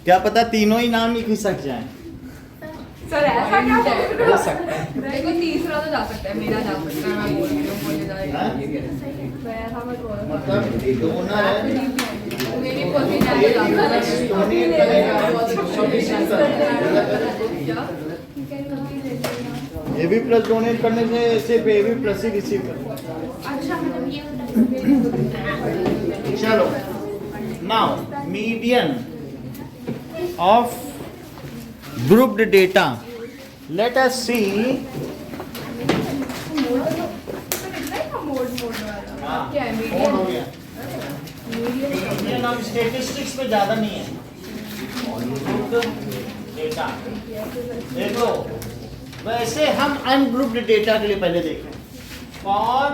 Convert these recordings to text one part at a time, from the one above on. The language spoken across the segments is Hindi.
क्या पता तीनों ही नाम ही खिसक जाए। सर ऐसा क्या हो सकता है। देखो तीसरा तो जा सकता है, मेरा जा सकता है, मैं बोल रही हूँ बोले जाएगा। हाँ? मैं ऐसा मत बोलो। मतलब डोनर है, मेरी पोजीशन है तो जा डोनेट करेगा, ये भी प्लस डोनेट करने से सिर्फ ये भी प्लस ही रिसीव करेगा। अच्छा मतलब ये चलो now median of grouped data, let us see क्या है कौन हो मीडियम? गया मीडियन ऑफ स्टेटिस्टिक्स में ज्यादा नहीं है डेटा देखो। वैसे हम अनग्रुप्ड डेटा के लिए पहले देखें फॉर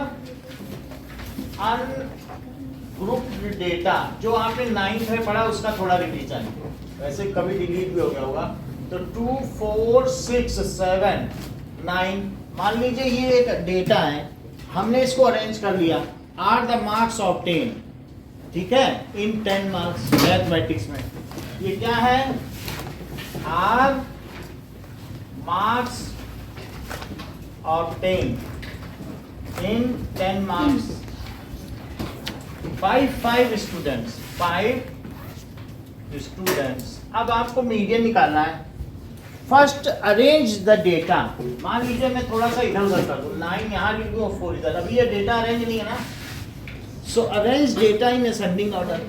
अनग्रुप्ड डेटा जो आपने 9th में पढ़ा उसका थोड़ा रिवीजन, वैसे कभी डिलीट भी हो गया होगा। तो 2 4 6 7 9 मान लीजिए ये एक डेटा है, हमने इसको अरेंज कर लिया। आर द मार्क्स ऑब्टेन, ठीक है, इन 10 मार्क्स मैथमेटिक्स में। ये क्या है? Are marks obtain in 10 marks by 5 students, 5 students. अब आपको मीडियन निकालना है। First arrange the data. मान लीजिए मैं थोड़ा सा इधर उधर कर दूं, 9 यहाँ लिख दूं और 4 इधर। अभी ये डेटा अरेंज नहीं है ना, सो arrange data in ascending order.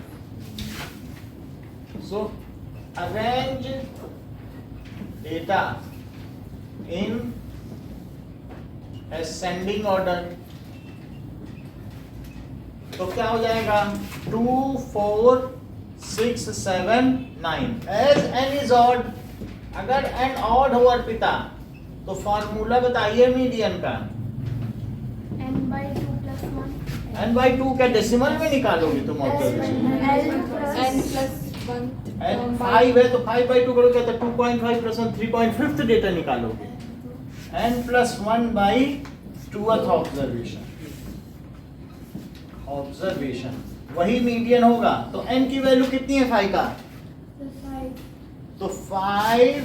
So arrange data in ascending order. तो क्या हो जाएगा? 2 4 6 7 9 एज n इज ऑड। अगर n ऑड हो अर्पिता तो फॉर्मूला बताइए मीडियन का। n/2 + 1 n/2 क्या डेसिमल में निकालोगे तुम? ऑब्जर्वेशन n+1 5 है तो 5/2 करोगे तो 2.5 + 1 3.5 डेटा निकालोगे। n+1/2th ऑब्जर्वेशन वही मीडियन होगा। तो n की वैल्यू कितनी है 5 का? तो 5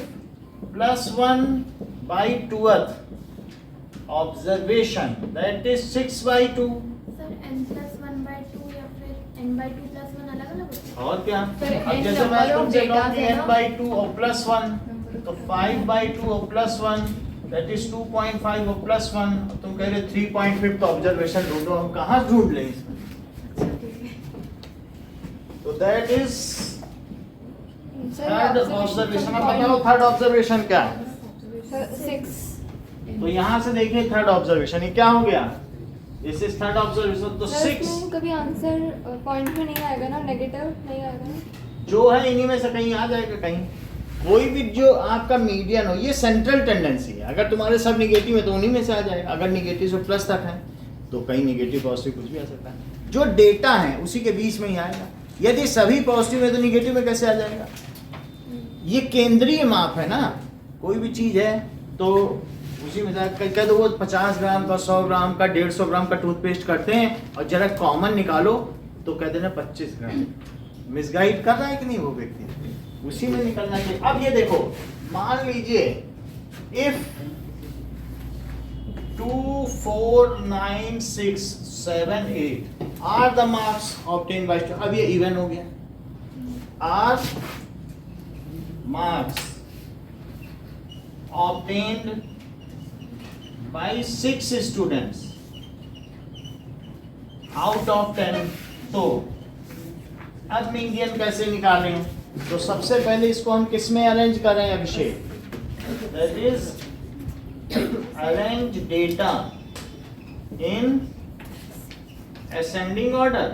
+ 1/2th observation that is 6/2। Sir n+1/2 या फिर n/2 + 1 अलग-अलग होते हैं? और क्या? सर, अब n जैसे मैं number of तुमसे data कहूं कि है ना? n/2 और +1 तो 5/2 और +1 दैट इज 2.5 और +1। तुम कह रहे 3.5 ऑब्जर्वेशन ढूंढो, हम कहाँ ढूंढ लें इसमें? तो दैट इज थर्ड ऑब्जर्वेशन। अब बताओ थर्ड ऑब्जर्वेशन क्या है? 6 तो यहाँ से देखिए थर्ड ऑब्जर्वेशन ये क्या हो गया? This is third observation. तो 6 कभी आंसर पॉइंट में नहीं आएगा ना, नेगेटिव नहीं आएगा ना? जो है इन्हीं में से कहीं आ जाएगा। कहीं कोई भी जो आपका मीडियन हो, ये सेंट्रल टेंडेंसी है। अगर तुम्हारे सब निगेटिव है तो उन्हीं में से आ जाएगा। अगर निगेटिव से प्लस तक है तो कहीं निगेटिव पॉजिटिव कुछ भी आ सकता है। जो डेटा है उसी के बीच में ही आएगा। यदि सभी पॉजिटिव है तो निगेटिव में कैसे आ जाएगा? ये केंद्रीय माप है ना, कोई भी चीज है तो उसी में कह दो वो 50 ग्राम का, 100 ग्राम का, 150 ग्राम का टूथपेस्ट करते हैं और जरा कॉमन निकालो तो कहते हैं 25 ग्राम। मिसगाइड कर रहा है कि नहीं वो व्यक्ति? उसी में निकलना चाहिए। अब ये देखो, मान लीजिए if 2 4 9 6 7 8 are the marks obtain by. अब ये इवन हो गया। Are marks obtained by 6 students out of 10। तो अब मीडियन कैसे निकालें? तो सबसे पहले इसको हम किस में अरेंज कर रहे हैं Abhishek? That is arrange data in ascending order.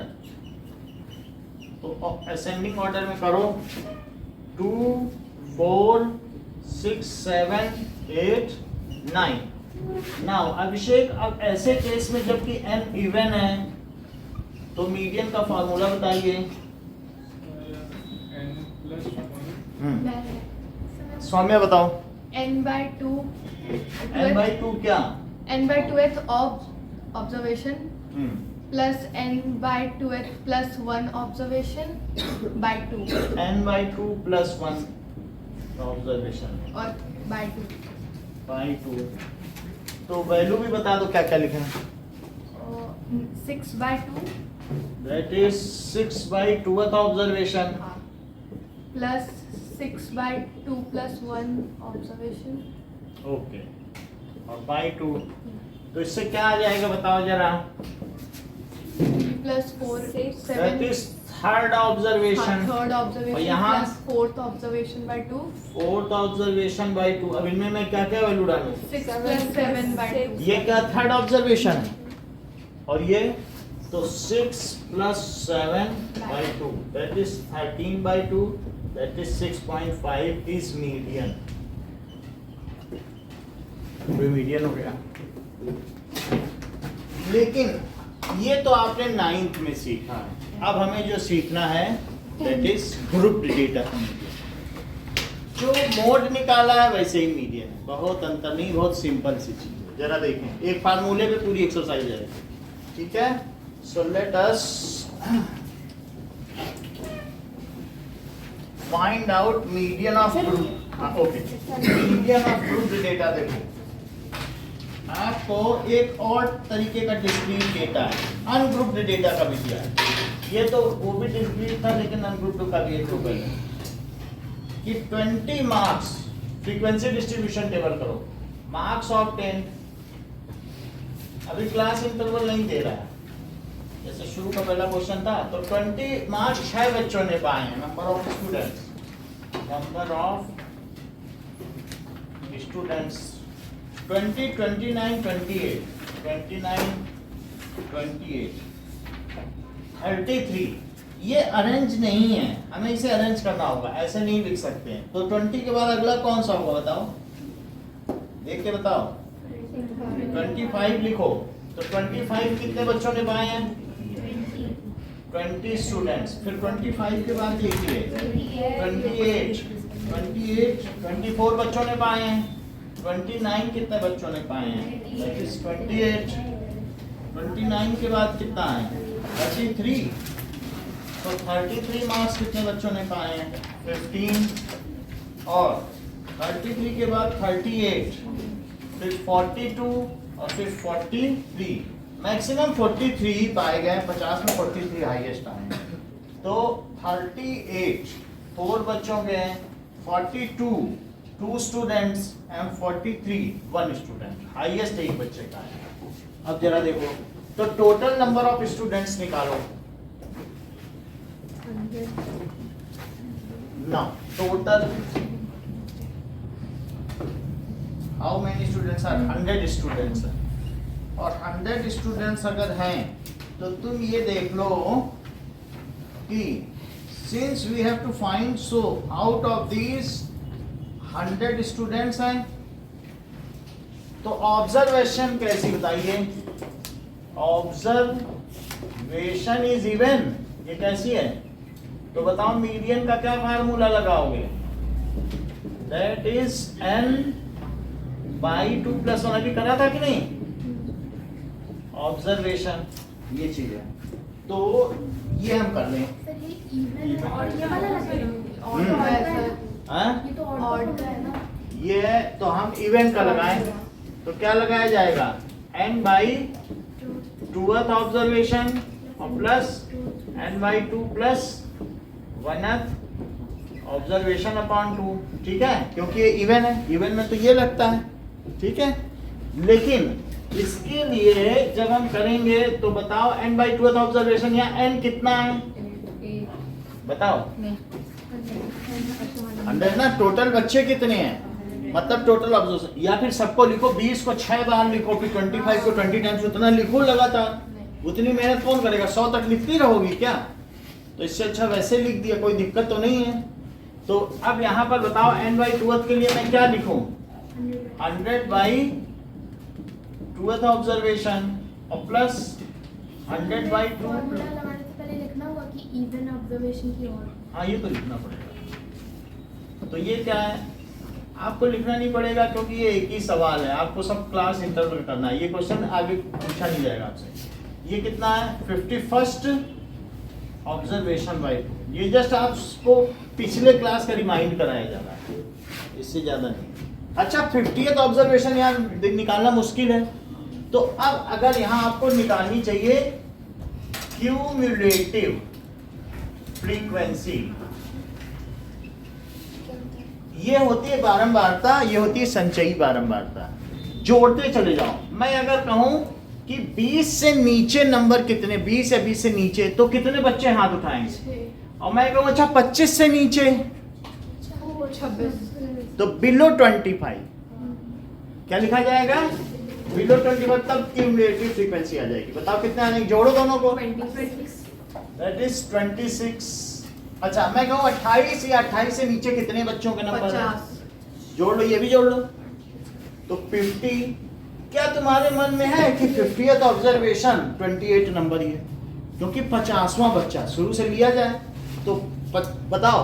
तो असेंडिंग ऑर्डर में करो 2 4 6 7 8 9। नाउ अभिषेक, अब ऐसे केस में जबकि n इवन है तो मीडियन का फॉर्मूला बताइए। सौम्या बताओ। n/2 n/2 क्या? n/2th observation plus n by 2th plus 1 observation by 2 n/2 plus 1 observation और by 2 बाई 2। तो वैल्यू भी बता दो क्या क्या लिखा है। 6 by 2 that is 6/2th observation plus 6 by 2 plus 1 observation okay, और बाई 2। तो इससे क्या आ जाएगा बताओ जरा। plus 4 that 7 is third observation third और observation यहाँ plus 4th observation by 2 fourth observation by 2। अब इनमें मैं क्या क्या वैल्यू डालूं। 6 plus 7 by 2 ये क्या थर्ड ऑब्जर्वेशन है, और ये तो 6 plus 7/2 that is 13/2 that is 6.5 is median. Median हो गया। लेकिन ये तो आपने 9th में सीखा है, अब हमें जो सीखना है दैट इज ग्रुप डेटा का मीडियन। जो मोड निकाला है वैसे ही मीडियन है, बहुत अंतर नहीं, बहुत सिंपल सी चीज है। जरा देखें, एक फार्मूले पे पूरी एक्सरसाइज है, ठीक है। So let us find out median of group. Okay, median of group data. देखो आपको एक और तरीके का डिस्क्रीट डेटा है, अनग्रुप्ड डेटा का भी दिया है। ये तो वो भी डिस्क्रीट था, लेकिन अनग्रुप्ड का भी एक टोटल है कि 20 मार्क्स फ्रीक्वेंसी डिस्ट्रीब्यूशन टेबल करो, मार्क्स ऑफ 10। अभी क्लास इंटरवल नहीं दे रहा है, जैसे शुरू का पहला क्वेश्चन था, तो 20 मार्क्स 6 बच्चों ने पाए हैं। Number of students, number of students 20, 29, 28, 29, 28, 33। ये अरेंज नहीं है, हमें इसे अरेंज करना होगा, ऐसे नहीं लिख सकते हैं। तो 20 के बाद अगला कौन सा होगा बताओ, देख के बताओ। 25 लिखो, तो 25 कितने बच्चों ने पाए हैं? 20 स्टूडेंट्स। फिर 25 के बाद लिखिए 28, 28, 24 बच्चों ने पाए हैं। 29 कितने बच्चों ने पाए हैं? That is 28। 29 के बाद कितना है? 33। तो 33 मार्क्स कितने बच्चों ने पाए हैं? 15। और 33 के बाद 38, फिर 42 और फिर 43। मैक्सिमम 43 पाए गए, 50 में 43 हाईएस्ट आए। तो 38 4 बच्चों के हैं, 42 2 स्टूडेंट्स एंड 43 1 स्टूडेंट, हाईएस्ट एक बच्चे का है। अब जरा देखो, तो टोटल नंबर ऑफ स्टूडेंट्स निकालो ना। Total how many students are? 100 students हैं, और 100 स्टूडेंट्स अगर हैं तो तुम ये देख लो कि since we have to find, so out of these 100 students हैं, तो ऑब्जर्वेशन कैसी बताइए? ऑब्जर्वेशन इज इवन, ये कैसी है? तो बताओ मीडियन का क्या फार्मूला लगाओगे? That is n/2 + 1। अभी करा था कि नहीं? ऑब्जर्वेशन ये चीज है, तो ये हम कर लें। सर ये इवन है और ये वाला और ऐसा हाँ? ये तो ऑड का है ना। ये तो हम इवेंट का लगाएं, तो क्या लगाया जाएगा? n/2th ऑब्जर्वेशन और plus n/2 + 1th observation upon 2। ठीक है, क्योंकि ये इवन है, इवन में तो ये लगता है, ठीक है। लेकिन इसके लिए जब हम करेंगे तो बताओ n/2th ऑब्जर्वेशन या n कितना है? बताओ। 100 ना। टोटल बच्चे कितने हैं, मतलब टोटल ऑब्जर्वेशन, या फिर सबको लिखो, 20 को 6 बार लिखो, फिर 25 को 20 टाइम्स, उतना लिखो लगातार। उतनी मेहनत कौन करेगा? 100 तक लिखती रहोगी क्या? तो इससे अच्छा वैसे लिख दिया, कोई दिक्कत तो नहीं है। तो अब यहाँ पर बताओ n/2th के लिए मैं क्या लिखूं? 100/2th ऑब्जर्वेशन और प्लस 100/2। फॉर्मूला लगाने से पहले लिखना होगा कि इवन ऑब्जर्वेशन की और। हाँ, ये तो लिखना पड़ेगा। तो ये क्या है? आपको लिखना नहीं पड़ेगा, क्योंकि ये एक ही सवाल है, आपको सब क्लास इंटरवल करना है। ये क्वेश्चन आगे पूछा नहीं जाएगा आपसे। ये कितना है 51st ऑब्जर्वेशन बाय 2। ये जस्ट आपको पिछले क्लास का रिमाइंड कराया जा रहा है, इससे ज्यादा नहीं। अच्छा 50th ऑब्जर्वेशन यहाँ निकालना मुश्किल है, तो अब अगर यहाँ आपको निकालनी चाहिए क्यूमुलेटिव फ्रीक्वेंसी, ये होती है बारंबारता, ये होती है संचयी बारंबारता। जोड़ते चले जाओ। मैं अगर कहूं कि 20 से नीचे नंबर कितने, 20 या 20 से नीचे, तो कितने बच्चे हाथ उठाएंगे? और मैं कहूं अच्छा 25 से नीचे, 26, तो बिलो 25 क्या लिखा जाएगा? बिलो 25, तब क्यूमुलेटिव फ्रीक्वेंसी आ जाएगी। बताओ कितने आने, जोड़ो दोनों को, 26। That is 26। अच्छा मैं कहूं 28 या 28 से नीचे कितने बच्चों के नंबर है? 50, जोड़ लो, ये भी जोड़ लो, तो 50। क्या तुम्हारे मन में है कि 50th ऑब्जर्वेशन 28 नंबर ही है? क्योंकि 50वां बच्चा शुरू से लिया जाए तो बताओ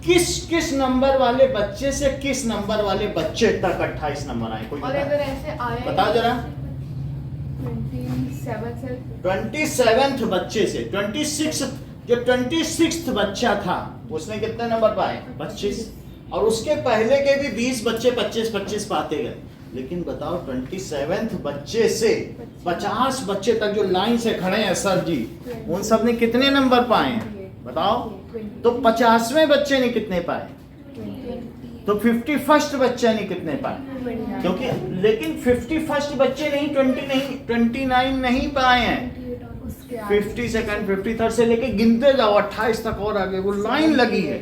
किस किस नंबर वाले बच्चे से किस नंबर वाले बच्चे तक 28 नंबर आए? कोई और अगर ऐसे आए बताओ जरा। 27 से 27th बच्चे से 26, जो 26th बच्चा था उसने कितने नंबर पाए? 25। और उसके पहले के भी 20 बच्चे 25-25 पाते गए। लेकिन बताओ 27th बच्चे से 50 बच्चे तक जो लाइन से खड़े हैं सर जी, उन सब ने कितने नंबर पाए हैं? बताओ। तो 50वें बच्चे ने कितने पाए? तो 51st बच्चे ने कितने पाए? क्योंकि लेकिन 51st बच्चे नहीं, 20 नहीं, 29 नहीं पाए हैं। उसके आगे 52nd 53rd से लेके गिनते जाओ 28 तक और आगे वो लाइन लगी है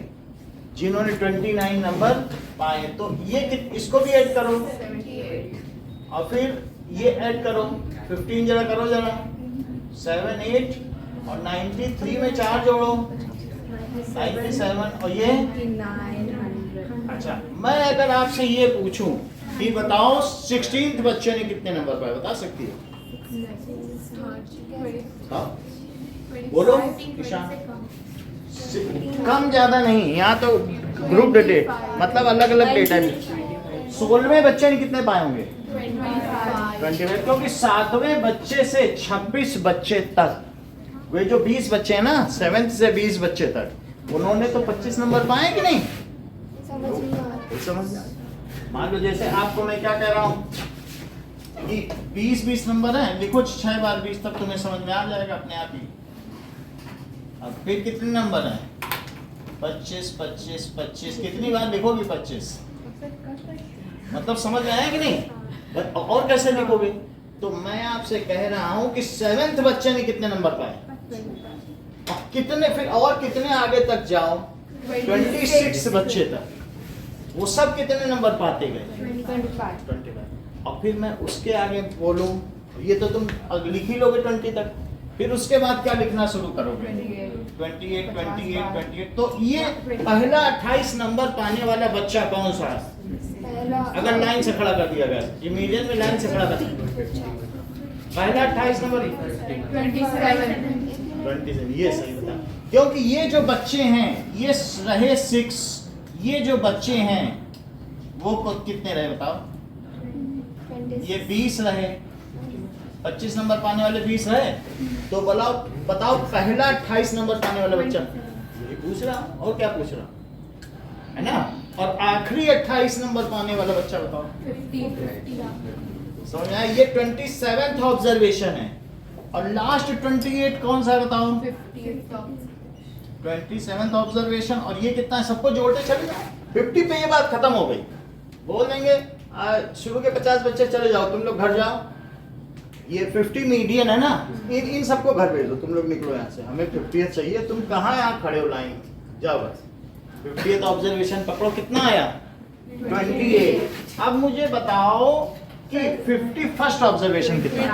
जिन्होंने 29 नंबर पाए। तो ये इसको भी ऐड करो 78, और फिर ये ऐड करो 15 जरा करो जरा, 7 8 और 93 में 4 जोड़ो 97 और ये 900, अच्छा। मैं अगर आपसे ये पूछूं कि बताओ 16th बच्चे ने कितने नंबर पाए, बता सकती है? हाँ? बोलो ईशान। कम ज्यादा नहीं, यहाँ तो ग्रुप डेटा मतलब अलग अलग डेटा भी। 16वें बच्चे ने कितने पाए होंगे? 25। क्योंकि 7वें बच्चे से 26 बच्चे तक, वे जो 20 बच्चे हैं ना 7th से 20 बच्चे तक, उन्होंने तो 25 नंबर पाए कि नहीं? समझ मान लो जैसे आपको मैं क्या कह रहा हूँ कि 20 नंबर है, लिखो 6 बार 20, तब तुम्हें समझ में आ जाएगा अपने आप ही। अब फिर कितने नंबर है? 25 कितनी बार लिखोगे 25? मतलब समझ में आया कि नहीं? और कैसे लिखोगे? तो मैं आपसे कह रहा हूँ कि 7th बच्चे ने कितने नंबर पाए? और कितने, फिर और कितने आगे तक जाओ 26 बच्चे तक, वो सब कितने नंबर पाते गए? 25। और फिर मैं उसके आगे बोलूं, ये तो तुम लिख ही लोगे 20 तक, फिर उसके बाद क्या लिखना शुरू करोगे? 28। तो ये पहला 28 नंबर पाने वाला बच्चा कौन सा है? अगर लाइन से खड़ा कर दिया गया, ये मीडियन में लाइन से खड़ा कर दिया, पहला 28 नंबर 27, ये सही बता। क्योंकि ये जो बच्चे हैं ये रहे 6, ये जो बच्चे हैं वो कितने रहे बताओ? ये 20 रहे, 25 नंबर पाने वाले 20 रहे। तो बताओ पहला 28 नंबर पाने वाला बच्चा, ये पूछ रहा और क्या पूछ रहा है ना? और आखिरी 28 नंबर पाने वाला बच्चा बताओ 50, समझ आया? ये 27th ऑब्जर्वेशन है। और लास्ट 28 कौन सा है बताओ? 27th observation. और ये कितना है? सबको जोड़ते चले जाओ 50 पे, ये बात खत्म हो गई। बोल देंगे शुरू के 50 बच्चे चले जाओ, तुम लोग घर जाओ। ये 50 मीडियन है ना, इन सबको घर भेज दो, तुम लोग निकलो यहाँ से, हमें 50th चाहिए। तुम कहाँ यहाँ खड़े हो लाइन, जाओ बस 50th ऑब्जर्वेशन पकड़ो। कितना आया? 28। अब मुझे बताओ कि 51st ऑब्जर्वेशन कितना?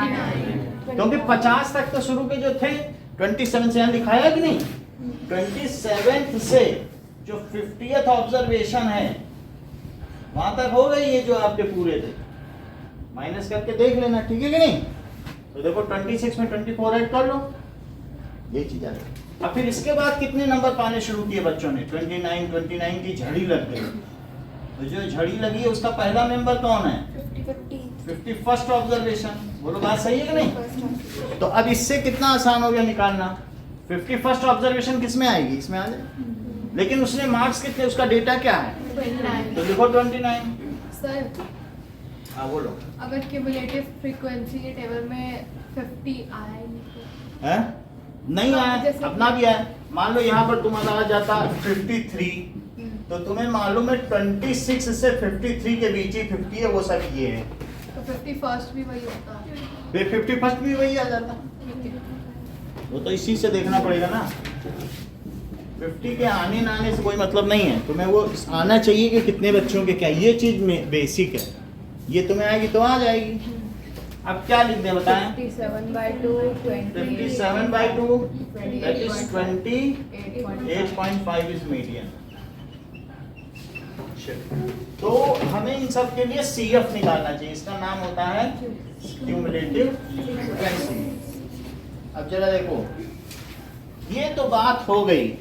क्योंकि 50 तक तो शुरू के जो थे 27 से यहाँ दिखाया कि नहीं? 27th से जो 50th ऑब्जर्वेशन है वहां तक हो गई, ये जो आपके पूरे थे माइनस करके देख लेना, ठीक है कि नहीं? तो देखो 26 में 24 ऐड कर लो, ये चीज आ गई। अब फिर इसके बाद कितने नंबर पाने शुरू किए बच्चों ने? 29 की झड़ी लग गई। तो जो झड़ी लगी है उसका पहला मेंबर कौन है? 51st ऑब्जर्वेशन, बोलो बात सही है कि नहीं? फर्स्ट तो अब इससे कितना आसान हो गया निकालना। 51st ऑब्जर्वेशन किस में आएगी? इसमें आ जाए। लेकिन उसने मार्क्स कितने, उसका डेटा क्या है? 29 तो लिखो 29। सर हाँ बोलो। अगर क्यूमुलेटिव फ्रीक्वेंसी के टेबल में 50 आया ही नहीं तो है? नहीं हाँ, आया, जैसे- अपना भी आया। मान लो यहाँ पर तुम्हारा आ जाता 53, तो तुम्हें मालूम है 26 से 53 के बीच ही 50 है, वो सब ये है। तो 51st भी वही होता है। फिर 51st भी वही आ जाता। वो तो इसी से देखना पड़ेगा ना। 50 के आने ना आने से कोई मतलब नहीं है, तुम्हें वो आना चाहिए कि कितने बच्चों के क्या, ये चीज में बेसिक है। ये तुम्हें आएगी तो आ जाएगी। अब क्या लिख दे बताएं? 57/2 57/2 that is 28.5 is median। तो हमें इन सब के लिए CF निकालना चाहिए, इसका नाम होता है क्यूमुलेटिव फ्रीक्वेंसी। अब जरा देखो, ये तो बात हो गई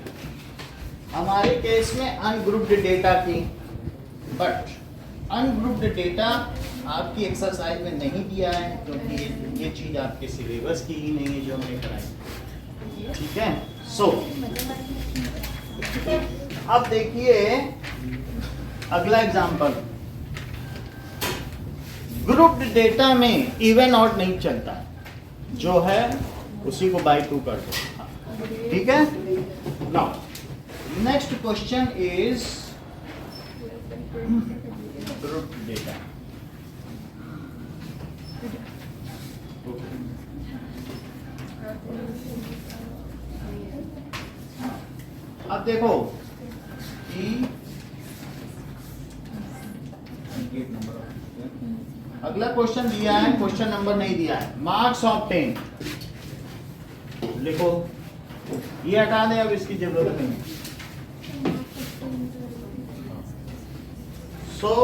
हमारे केस में अनग्रुप्ड डेटा की, बट अनग्रुप्ड डेटा आपकी एक्सरसाइज में नहीं दिया है, क्योंकि ये चीज आपके सिलेबस की ही नहीं है जो हमने कराई। ठीक है, सो अब देखिए अगला एग्जांपल। ग्रुप्ड डेटा में इवन ऑड नहीं चलता, जो है उसी को बाय 2 कर दो। ठीक है, now next question is grouped data. अब देखो कि अगला क्वेश्चन दिया है, क्वेश्चन नंबर नहीं दिया है। मार्क्स ऑब्टेन लिखो, ये हटा दे, अब इसकी जरूरत नहीं है। सो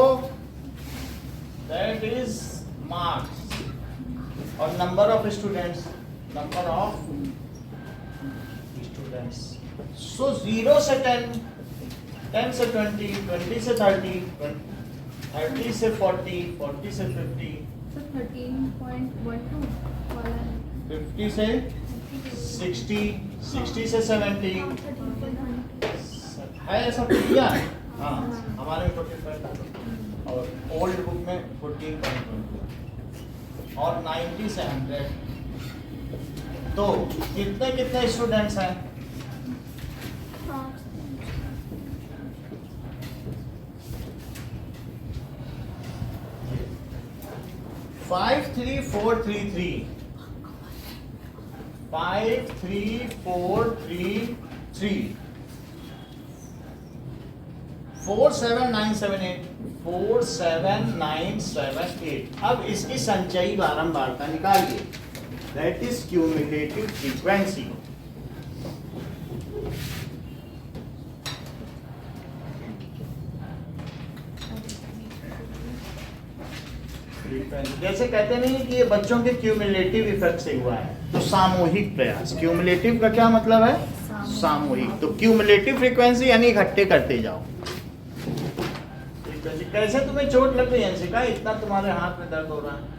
दैट इज मार्क्स और number of students, number of students. So 0 से 10, 10 से 20, 20 से 30, 30 से 40, 40 से 50, 13.12 वाला है। 50 से 60, 60 से 70 है, ऐसा किया? हाँ, हमारे में 45 और ओल्ड बुक में 14.12 और 90 से 100। तो कितने कितने स्टूडेंट्स हैं? 53433 53433 47978 47978। अब इसकी संचयी बारंबारता निकालिए, दैट इज क्यूमुलेटिव फ्रीक्वेंसी। जैसे कहते नहीं कि ये बच्चों के क्यूमुलेटिव इफेक्ट से हुआ है, तो सामूहिक प्रयास। क्यूमुलेटिव का क्या मतलब है? सामूहिक। तो क्यूमुलेटिव फ्रीक्वेंसी यानी इकट्ठे करते जाओ। कैसे तुम्हें चोट लग गई अंशिका, इतना तुम्हारे हाथ में दर्द हो रहा है?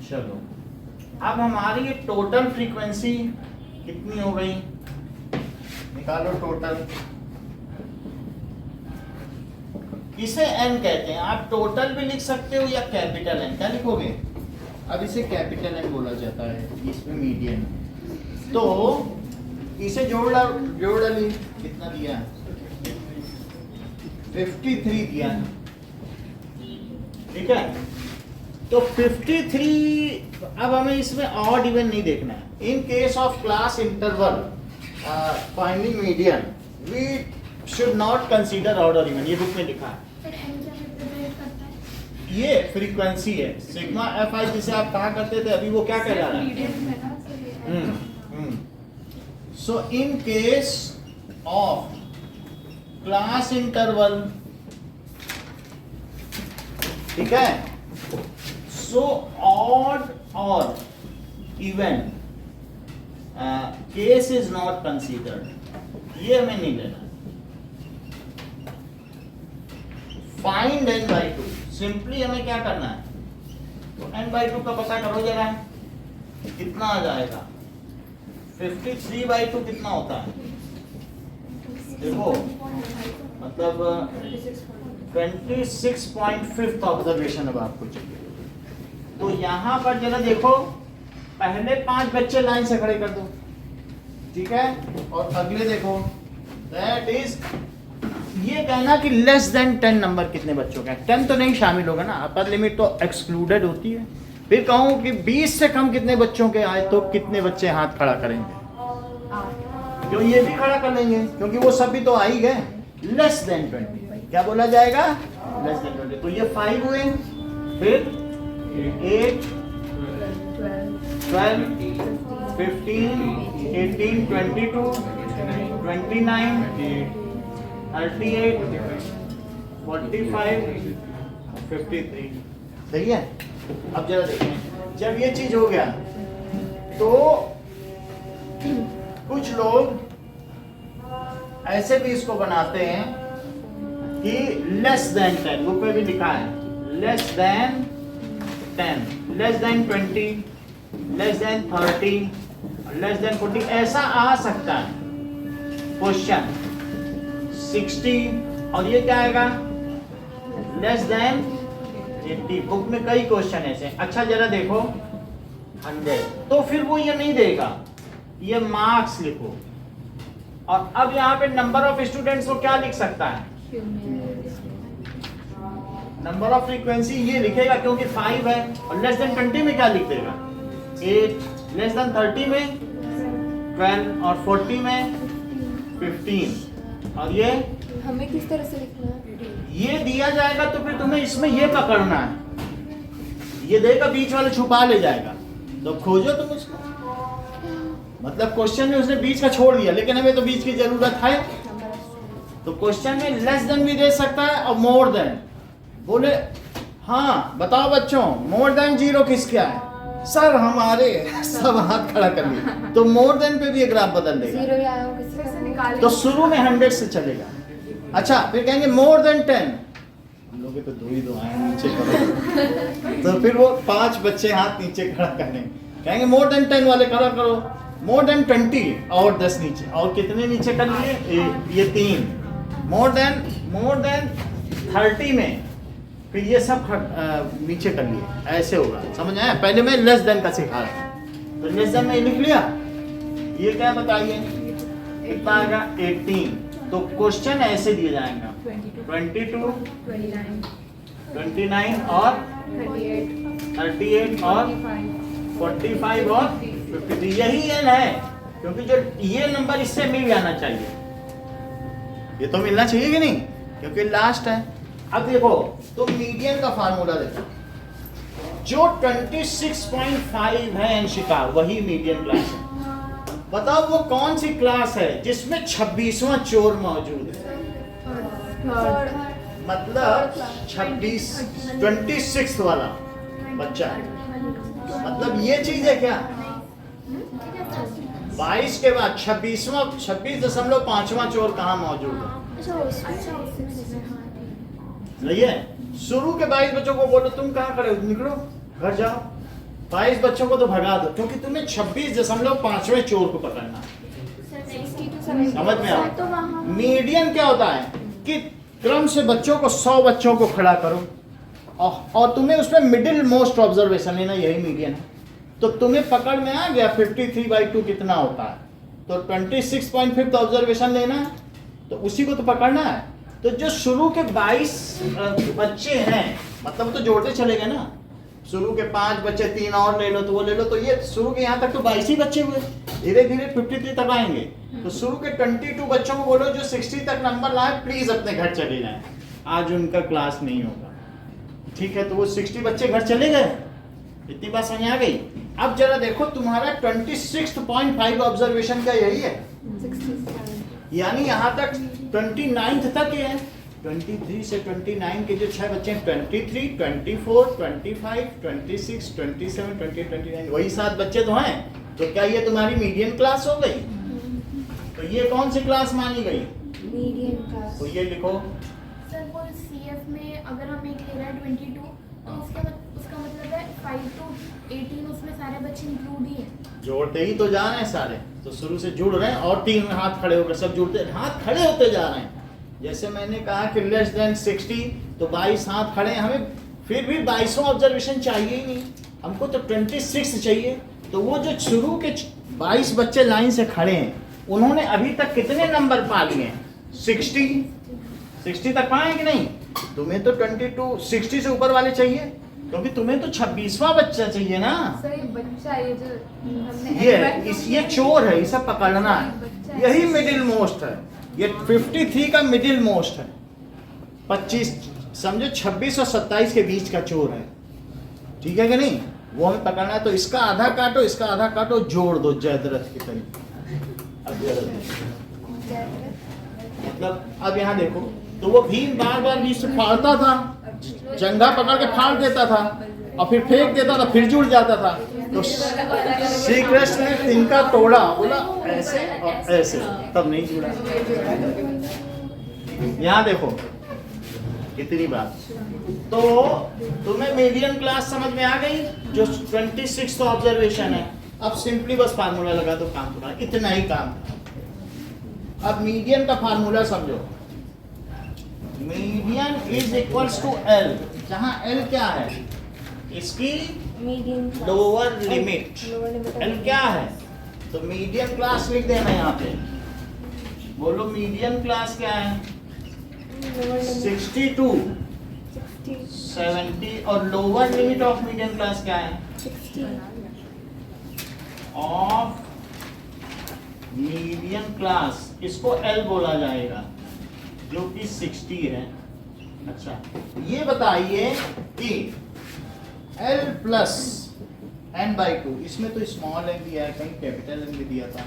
चलो, अब हमारी ये टोटल फ्रीक्वेंसी कितनी हो गई, निकालो टोटल। इसे n कहते हैं, आप टोटल भी लिख सकते हो या कैपिटल N। क्या लिखोगे? अब इसे कैपिटल N बोला जाता है, इसमें मीडियन। तो इसे जोड़ डाली, कितना दिया? 53 दिया। ठीक है, तो 53। अब हमें इसमें ऑड इवन नहीं देखना है। इन case of class interval finding median, we should not consider odd or even। ये बुक में लिखा है। फिर n क्या रिप्रेजेंट करता है? ये फ्रीक्वेंसी है, सिग्मा fi जिसे आप कहा करते थे, अभी वो क्या कह रहा है? So in case of class interval, ठीक है, सो ऑड और even case is not considered. ये हमें नहीं लेना। फाइंड n/2, सिंपली हमें क्या करना है, तो n/2 का पता करो जरा, कितना आ जाएगा। 53/2 कितना होता है, देखो मतलब 26.5 ऑब्जर्वेशन अब आपको चाहिए। तो यहाँ पर जरा देखो, पहले 5 बच्चे लाइन से खड़े कर दो, ठीक है, और अगले देखो, दैट इज, ये कहना कि लेस देन 10 नंबर कितने बच्चों का है, 10 तो नहीं शामिल होगा ना, अपर लिमिट तो एक्सक्लूडेड होती है। फिर कहूँ कि 20 से कम कितने बच्चों के आए तो कितने बच्चे हाथ खड़ा करेंगे, जो ये भी खड़ा कर लेंगे क्योंकि वो सब भी तो आ ही गए। लेस देन 20 क्या बोला जाएगा, लेस देन 20, तो ये 5 हुए, फिर 8, 12, 15, 18, 22, 29, 38, 45, 53, सही है। अब जरा देखें, जब ये चीज हो गया तो कुछ लोग ऐसे भी इसको बनाते हैं कि लेस देन 10, बुक पे भी लिखा है less than 10, less than 20, less than 30, less than 40, ऐसा आ सकता है क्वेश्चन 60, और ये क्या आएगा, लेस देन 80। बुक में कई क्वेश्चन ऐसे हैं। अच्छा जरा देखो 100, तो फिर वो ये नहीं देगा, ये मार्क्स लिखो, और अब यहाँ पे नंबर ऑफ स्टूडेंट्स को क्या लिख सकता है, नंबर ऑफ फ्रीक्वेंसी ये लिखेगा क्योंकि 5 है, और लेस देन 20 में क्या लिख देगा 8, लेस देन 30 में 12, और 40 में 15, और ये हमें किस तरह से लिखना है? ये दिया जाएगा तो फिर तुम्हें इसमें ये पकड़ना है, ये देगा बीच वाले छुपा ले जाएगा, तो खोजो तुम उसको। मतलब क्वेश्चन में उसने बीच का छोड़ दिया, लेकिन हमें तो बीच की जरूरत है, तो क्वेश्चन में लेस देन भी दे सकता है और मोर देन। बोले हाँ बताओ बच्चों, मोर देन 0 किसका है, सर हमारे, सब हाथ खड़ा कर लिए, तो मोर देन पे भी ग्राफ बदल देगा, 0 या आया किसी से निकाल, तो शुरू में 100 से चलेगा। अच्छा फिर कहेंगे मोर देन 10, हम लोग तो 2 ही 2 आए नीचे करो, तो फिर वो 5 बच्चे हाथ नीचे खड़ा करेंगे, कहेंगे मोर देन 10 वाले खड़ा करो, मोर देन 20 और 10 नीचे, और कितने नीचे कर लिए, ये 3, मोर देन 30 में, फिर ये सब नीचे कर लिए, ऐसे होगा, समझ आया। पहले मैं लेस देन का सिखा रहा हूं, तो लेस देन में लिख लिया, ये क्या बताइए कितना आएगा 18, तो क्वेश्चन ऐसे दिए जाएगा 22, 29 और 38 और 45 और 53, यही एन है, क्योंकि जो ये नंबर इससे मिल जाना चाहिए, ये तो मिलना चाहिए कि नहीं, क्योंकि लास्ट है। अब देखो तो मीडियन का फार्मूला देखो, जो 26.5 है अंशिका, वही मीडियन क्लास है। बताओ वो कौन सी क्लास है जिसमें 26वां चोर मौजूद है, मतलब 26 वाला बच्चा है, मतलब ये चीज है क्या, 22 के बाद 26.5वां चोर कहाँ मौजूद है, सही है। शुरू के 22 बच्चों को बोलो तुम कहाँ खड़े हो, निकलो घर जाओ, 22 बच्चों को तो भगा दो, क्योंकि तुम्हें 26.5वें चोर को पकड़ना है, समझ में आओ। तो वहाँ मीडियन क्या होता है कि क्रम से बच्चों को 100 बच्चों को खड़ा करो, और तुम्हें उसमें मिडिल मोस्ट ऑब्जर्वेशन लेना, यही मीडियन है। तो तुम्हें पकड़ में आ गया 53/2 कितना होता है, तो 26.5 ऑब्जर्वेशन लेना है, तो उसी को तो पकड़ना है। तो जो शुरू के 22 बच्चे हैं, मतलब तो जोड़ते चले गए ना, शुरू के 5 बच्चे, 3 और ले लो तो वो ले लो, तो ये शुरू के यहाँ तक तो 22 ही बच्चे हुए, धीरे धीरे 53 तक आएंगे। तो शुरू के 22 बच्चों को बोलो जो 60 तक नंबर लाए प्लीज अपने घर चले जाएं, आज उनका क्लास नहीं होगा, ठीक है। तो वो 60 बच्चे घर चले गए, इतनी बात समझ आ गई। अब जरा देखो तुम्हारा 26.5 ऑब्जर्वेशन का यही है, 67 यानी यहाँ तक 29 तक है। 23 से 29 के जो 6 बच्चे हैं, 23, 24, 25, 26, 27, 28, 29, वही 7 बच्चे तो हैं। तो क्या ये तुम्हारी मीडियन क्लास हो गई? तो ये कौन सी क्लास मानी गई? Median class. तो ये लिखो। सर वो CF में अगर हम एक ले रहे हैं 22 तो उसका मतलब है 5 to 18 उसमें सारे बच्चे इंक्लूड ही हैं। जोड़ते ही तो जा रहे हैं सारे, तो शुरू से जुड़ रहे हैं और 3 हाथ खड़े होकर सब जुड़ते, हाथ खड़े होते जा रहे हैं। जैसे मैंने कहा कि लेस देन 60 तो 22 हाथ खड़े हैं, हमें फिर भी 22वां ऑब्जर्वेशन चाहिए ही नहीं, हमको तो 26 चाहिए। तो वो जो शुरू के 22 बच्चे लाइन से खड़े हैं, उन्होंने अभी तक कितने नंबर पा लिए हैं? 60 तक पाए कि नहीं? तुम्हें तो 22 60 से ऊपर वाले चाहिए, क्योंकि तुम्हें तो 26वां बच्चा चाहिए ना। सर ये बच्चा ये जो हमने ये चोर है, इसे पकड़ना है, यही मिडिल मोस्ट है, ये 53 का मिडिल मोस्ट है। 25 समझो 26 और 27 के बीच का चोर है, ठीक है कि नहीं? वो हमें पकड़ना है। तो इसका आधा काटो, इसका आधा काटो, जोड़ दो जयद्रथ की तरह। मतलब अब यहाँ देखो, तो वो भीम बार बार बीच से फाड़ता था, जंघा पकड़ के फाड़ देता था और फिर फेंक देता था, फिर जुड़ जाता था। तो श्री कृष्ण ने तिनका तोड़ा, बोला ऐसे और ऐसे, तब नहीं जुड़ा। यहाँ देखो इतनी बात। तो तुम्हें मीडियन क्लास समझ में आ गई, जो 26 ऑब्जर्वेशन है। अब सिंपली बस फार्मूला लगा दो, काम तुम्हारा, इतना ही काम। अब मीडियन का फार्मूला समझो। Median is equals to L, जहां L क्या है? इसकी मीडियन लोअर लिमिट। L क्या है? तो मीडियन क्लास लिख देना यहाँ पे। बोलो मीडियन क्लास क्या है? 62 70 और lower limit of median class क्या है? 60 ऑफ मीडियन क्लास, इसको L बोला जाएगा, जो कि 60 है। अच्छा, ये बताइए कि L प्लस n/2, इसमें तो स्मॉल n दिया है, कहीं कैपिटल n भी दिया था,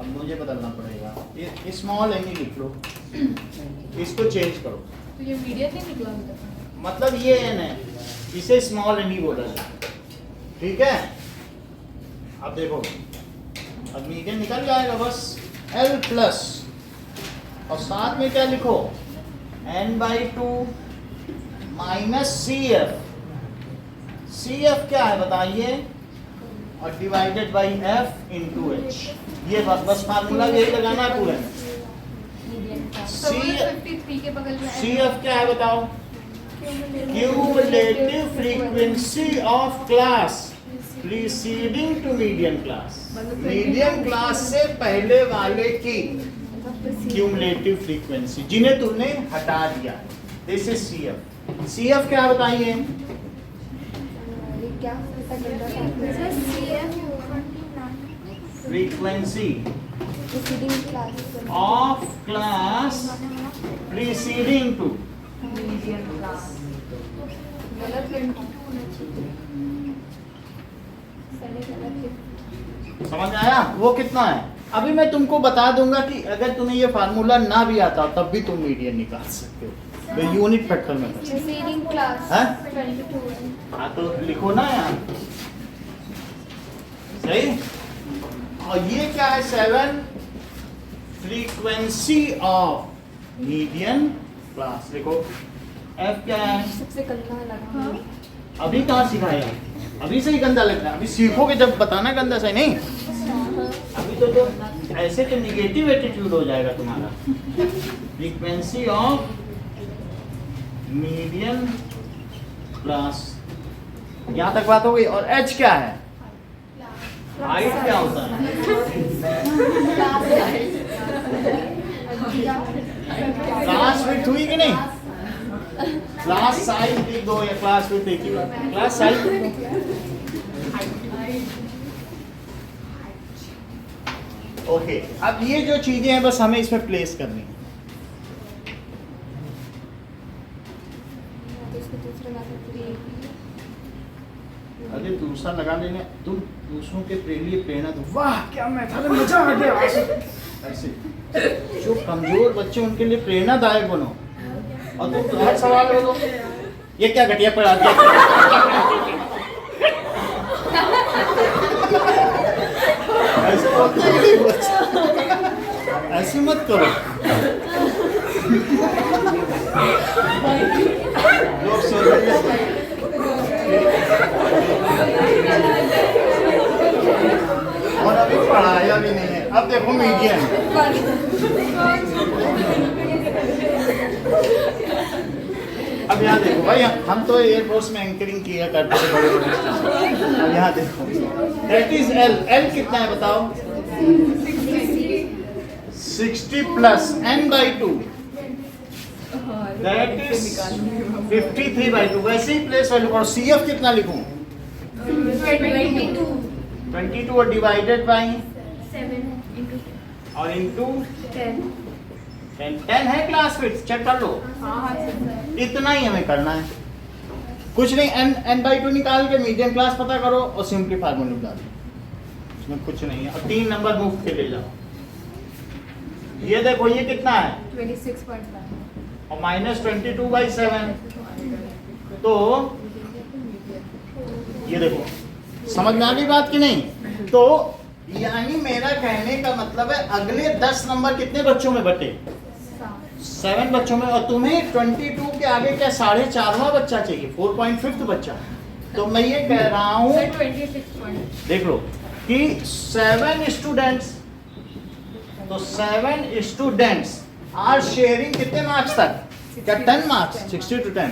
अब मुझे बदलना पड़ेगा। ये स्मॉल n ही लिख लो, इसको चेंज करो। तो ये मीडियन नहीं निकला अभी तक। मतलब ये n है, इसे स्मॉल n ही बोला जाए, ठीक है? अब देखो, अब मीडियन निकल जाएगा बस। L प्लस और साथ में क्या लिखो? n/2 minus CF। CF क्या है बताइए? और divided by F into H। ये बस फार्मूला यही लगाना है पूरे में। तो वो 53 के बगल में CF क्या है बताओ? Cumulative frequency of class preceding to median class. Median class से पहले वाले की क्यूमुलेटिव फ्रीक्वेंसी, जिन्हें तुमने हटा दिया, दिस इज CF। CF क्या बताइए? क्या sir CF frequency preceding class of class preceding to. गलत 22 समझ आया? वो कितना है? अभी मैं तुमको बता दूंगा कि अगर तुम्हें ये फार्मूला ना भी आता तब भी तुम मीडियन निकाल सकते हो, मैं यूनिट फैक्टर में बस। प्रीसीडिंग क्लास हाँ? 22 हाँ तो लिखो ना यार, सही। और ये क्या है? 7 फ्रीक्वेंसी ऑफ मीडियन क्लास। देखो F क्या है? सबसे गंदा लगा। अभी कहाँ सिखाया? अभी से ही गंदा लगता है, अभी सीखोगे जब बताना गंदा सही नहीं। अभी तो ऐसे तो निगेटिव एटीट्यूड हो जाएगा तुम्हारा। फ्रीक्वेंसी ऑफ मीडियन क्लास, यहाँ तक बात हो गई। और H क्या है? हाइट क्या होता है? क्लास विड्थ हुई कि नहीं? क्लास साइज लिख दो या क्लास विड्थ एक ही बात, क्लास साइज लिख दो। ओके, अब ये जो चीजें हैं बस हमें इसमें प्लेस करनी है। अरे दूसरा लगा लेने, तुम दूसरों के लिए प्रेरणा दो। वाह क्या मेथड, मजा आ गया। ऐसे जो कमजोर बच्चे उनके लिए प्रेरणादायक बनो। और तुम तो हर सवाल हो दो, ये क्या घटिया पढ़ा दिया। ऐसे मत करो। लोग सोच रहे हैं और अभी पढ़ाया भी नहीं है। अब देखो मीडियन, अब यहाँ देखो भाई, हम तो एयरफोर्स में एंकरिंग किया करते थे बड़े बड़े स्टेशन। अब यहाँ देखो, दैट इज एल। एल कितना है बताओ? 60 प्लस n/2, दैट इज 53/2। वैसे ही प्लेस वैल्यू करो। CF कितना लिखूं? 22 और डिवाइडेड बाई 7 और इंटू 10। 10 है क्लास फिट, चेक कर लो। इतना ही हमें करना है, कुछ नहीं। n/2 निकाल के मीडियम क्लास पता करो और सिंपली फार्मूला डाल दो, इसमें कुछ नहीं है। अब 3 नंबर मुफ्त के ले जाओ। ये देखो ये कितना है? 26.5 और -22/7, तो ये देखो, समझ में आ गई बात कि नहीं? तो यानी मेरा कहने का मतलब है अगले 10 नंबर कितने बच्चों में बटे? 7 बच्चों में। और तुम्हें 22 के आगे क्या 4.5वां बच्चा चाहिए, 4.5 बच्चा। तो मैं ये कह रहा हूँ, 26 देख लो कि 7 स्टूडेंट्स, तो 7 स्टूडेंट्स आर शेयरिंग कितने मार्क्स तक? क्या 10 marks? 60 to 10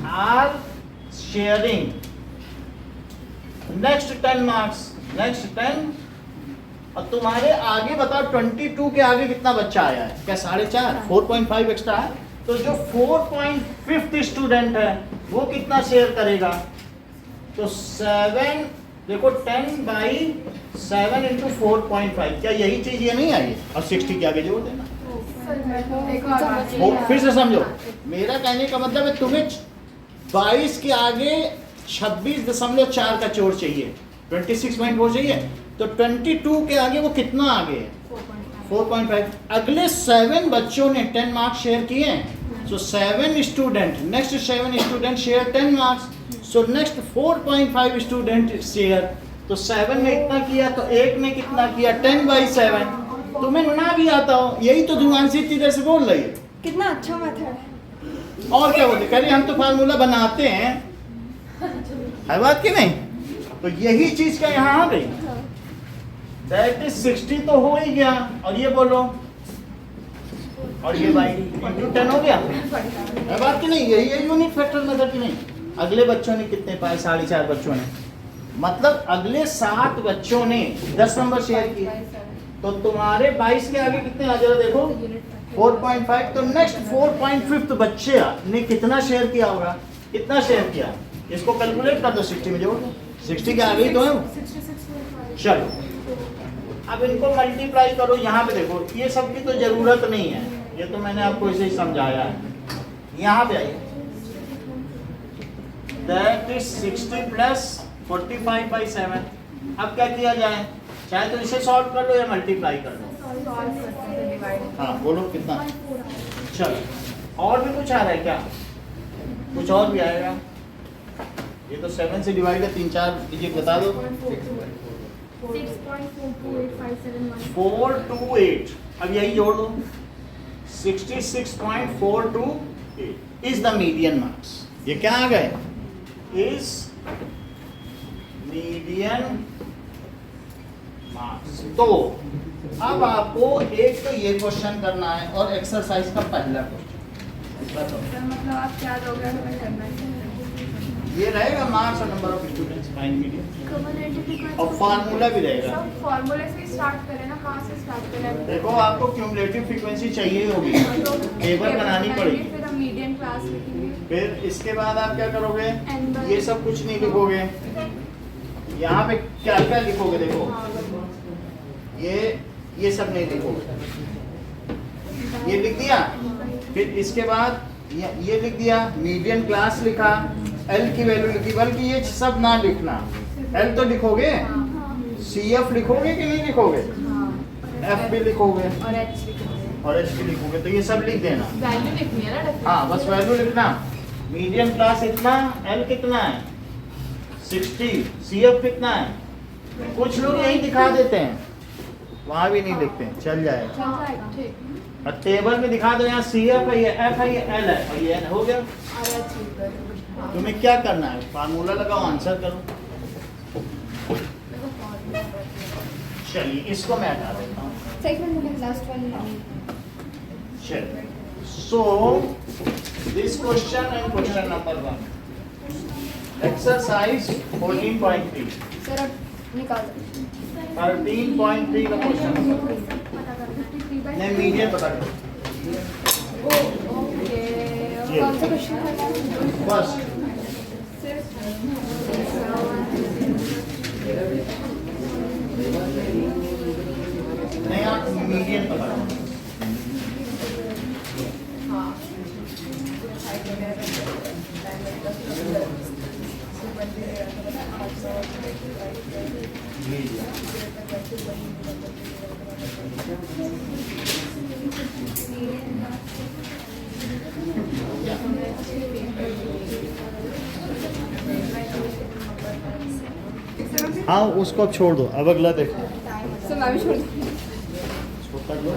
are sharing next 10 marks, next 10। और तुम्हारे आगे बताओ 22 के आगे कितना बच्चा आया है? क्या 4.5? 4.5 एक्स्ट्रा है। तो जो 4.5 स्टूडेंट है वो कितना शेयर करेगा? तो 7 देखो 10/7 इंटू 4.5, क्या यही चीज ये नहीं आई? और 60 के आगे जोड़ देना। वो फिर से समझो, मेरा कहने का मतलब है तुम्हें 22 के आगे 26.4 का जोड़ चाहिए, 26.4 चाहिए। तो 22 के आगे वो कितना आगे है? 4.5। अगले 7 बच्चों ने 10 मार्क्स शेयर किए हैं। सो 7 student, next 7 student share 10 marks. So next 4.5 student share. तो 7 ने इतना किया, तो 1 ने कितना किया? 10/7। तुम्हें ना भी आता हो, यही तो ध्रुवांशी इतनी देर से बोल रही है। कितना अच्छा मेथड है। और क्या बोलते, कह रही हम तो फार्मूला बनाते हैं, है बात कि नहीं? तो यही चीज का यहाँ आ गई। दैट इज 60 तो हो ही गया। और ये बोलो, और ये भाई इंटू 10 हो गया, है बात कि नहीं? यही है यूनिट फैक्टर मेथड की नहीं? अगले बच्चों ने कितने पाए? 4.5 बच्चों ने, मतलब अगले 7 बच्चों ने 10 नंबर शेयर किए। तो तुम्हारे 22 के आगे कितने आ जाए देखो? 4.5। तो नेक्स्ट 4.5 बच्चे ने कितना शेयर किया होगा? कितना शेयर किया? इसको कैलकुलेट कर दो, 60 में जोड़ दो। 60 के आगे ही तो है। 66.5। चलो अब इनको मल्टीप्लाई करो। यहाँ पे देखो, ये सब की तो जरूरत नहीं है, ये तो मैंने आपको इसे ही समझाया है। यहाँ पे आइए, दैट इज 60 प्लस 45/7। अब क्या किया जाए? चाहे तो इसे सॉल्व कर लो या मल्टीप्लाई कर लो। हाँ बोलो कितना? चलो और भी कुछ आ रहा है क्या? कुछ और भी आएगा? ये तो 7 से डिवाइड है, 3-4 डिजिट बता दो। 6.428571। 428। अब यही जोड़ दो, 66.428 इज द मीडियन मार्क्स। ये क्या आ गए? Is median marks. तो अब आपको एक तो ये क्वेश्चन करना है और एक्सरसाइज का पहला क्वेश्चन बताओ। मतलब आप क्या दोगे हमें करना है? ये रहेगा मार्क्स और number of students find median, और फार्मूला भी रहेगा। सब फॉर्मूले से स्टार्ट करें ना, कहाँ से स्टार्ट करें? देखो आपको क्यूमुलेटिव फ्रीक्वेंसी चाहिए होगी, टेबल बनानी पड़ेगी। फिर हम मीडियन क्लास लिखेंगे। फिर इसके बाद आप क्या करोगे? N/, ये सब कुछ नहीं लिखोगे। यहाँ पे क्या क्या लिखोगे? देखो ये सब नहीं लिखोगे, ये लिख दिया। फिर इसके बाद ये लिख दिया, मीडियन क्लास लिखा, एल की वैल्यू लिखी। बल्कि ये सब ना लिखना, एल तो लिखोगे, CF लिखोगे कि नहीं लिखोगे? F भी लिखोगे और H लिखेंगे। और H भी लिखोगे। तो ये सब लिख देना। वैल्यू लिखनी है ना? हाँ बस वैल्यू लिखना। मीडियन क्लास इतना, एल कितना है? 60, CF कितना है? कुछ लोग यही दिखा देते हैं, वहाँ भी नहीं लिखते हैं, चल जाएगा। चल जाएगा। ठीक। और टेबल में दिखा दो, यहाँ सी एफ है, ये एफ है, ये एल है और ये एन, हो गया। तुम्हें क्या करना है, फार्मूला लगाओ, आंसर करो। चलिए इसको मैं हटा देता हूँ। सेकंड में लास्ट वाली। चलिए, so this question and question number 1, exercise 14.3, sir अब निकाल दो। 13.3 का क्वेश्चन नंबर, पता करना है। नहीं मीडियन पता करो। ओके, कौन सा क्वेश्चन करना है? बस नहीं, आप मीडियन पता करो। हाँ उसको अब छोड़ दो, अब अगला देखो। सर मैं भी छोड़ दूँ। इसको कर लो,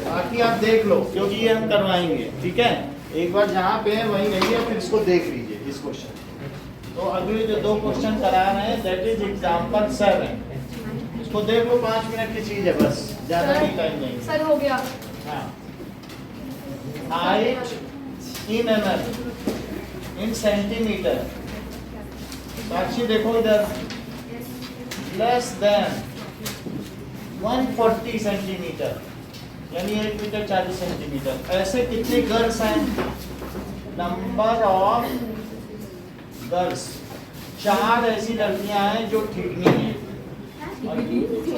बाकी आप देख लो क्योंकि ये हम करवाएंगे, ठीक है। एक बार जहाँ पे है वहीं रहिए, फिर इसको देख लीजिए इस क्वेश्चन। तो अगले जो 2 क्वेश्चन करा रहे हैं दैट इज एग्जाम्पल 7, इसको देख लो, 5 मिनट की चीज है बस, ज्यादा नहीं टाइम नहीं। सर हो गया। हाँ, height in mm in centimetre, Sakshi देखो इधर, लेस देन 140 सेंटीमीटर यानी 1 मीटर 40 सेंटीमीटर। ऐसे कितने गर्ल्स हैं? नंबर ऑफ गर्ल्स, 4 ऐसी लड़कियां हैं जो ठिकनी हैं।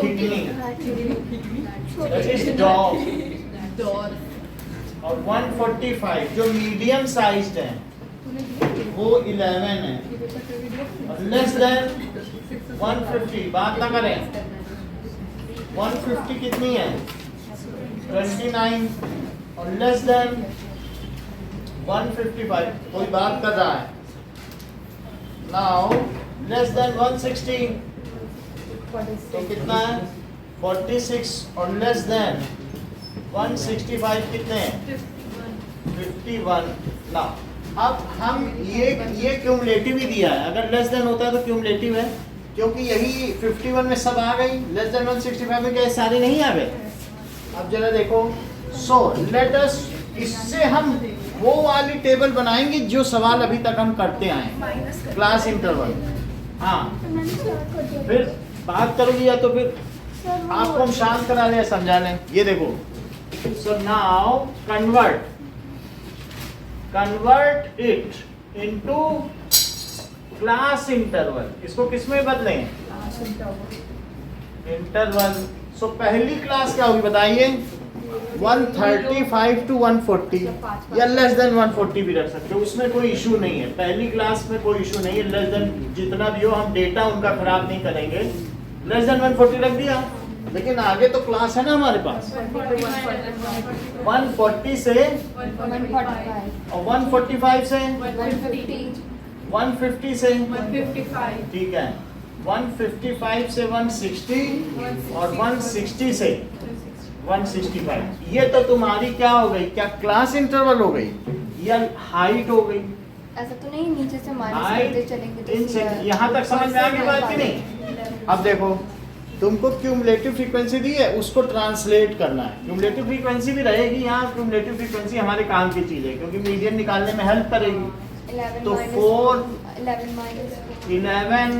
ठिकनी दैट इज डॉग। और 145 जो मीडियम साइज्ड हैं वो 11 है। और लेस देन 150, बात ना करें, 150 कितनी है? 29। और लेस देन 155, कोई बात कर रहा है। नाउ लेस देन 160 तो कितना है? 46। और लेस देन 165 कितने हैं? 51। ना अब हम ये क्यूमुलेटिव ही दिया है, अगर लेस देन होता है तो क्यूमुलेटिव है, क्योंकि यही 51 में सब आ गई, लेस देन 165 में क्या सारे नहीं आ गए? अब जरा देखो, सो लेट अस, इससे हम वो वाली टेबल बनाएंगे जो सवाल अभी तक हम करते आए हैं, क्लास इंटरवल। हाँ फिर बात करोगी या तो फिर आपको हम शांत करा लें, समझा लें। ये देखो, so now convert it into class interval. इसको किस में बदलें? इंटरवल। सो पहली क्लास क्या होगी बताइए? 135 to 140 या लेस देन 140 भी रख सकते हो, उसमें कोई इशू नहीं है। पहली क्लास में कोई इशू नहीं है, लेस देन जितना भी हो, हम डेटा उनका खराब नहीं करेंगे। लेस देन 140 रख दिया, लेकिन आगे तो क्लास है ना हमारे पास, 140 से 145, और 145 से 150, 150 से 155, ठीक है, 155 से 160 और 160 से 165। ये तो तुम्हारी क्या हो गई? क्या क्लास इंटरवल हो गई या हाइट हो गई? ऐसा तो नहीं नीचे से माइनस हाइट करते चलेंगे तो इनसे यहाँ तक समझ में आ गई बात की नहीं? अब देखो, तुमको क्यूमुलेटिव फ्रीक्वेंसी दी है, उसको ट्रांसलेट करना है। क्यूमुलेटिव फ्रीक्वेंसी भी रहेगी यहाँ, क्यूमुलेटिव फ्रीक्वेंसी हमारे काम की चीज़ है क्योंकि मीडियन निकालने में हेल्प करेगी। 11 तो minus 4 11 minus 11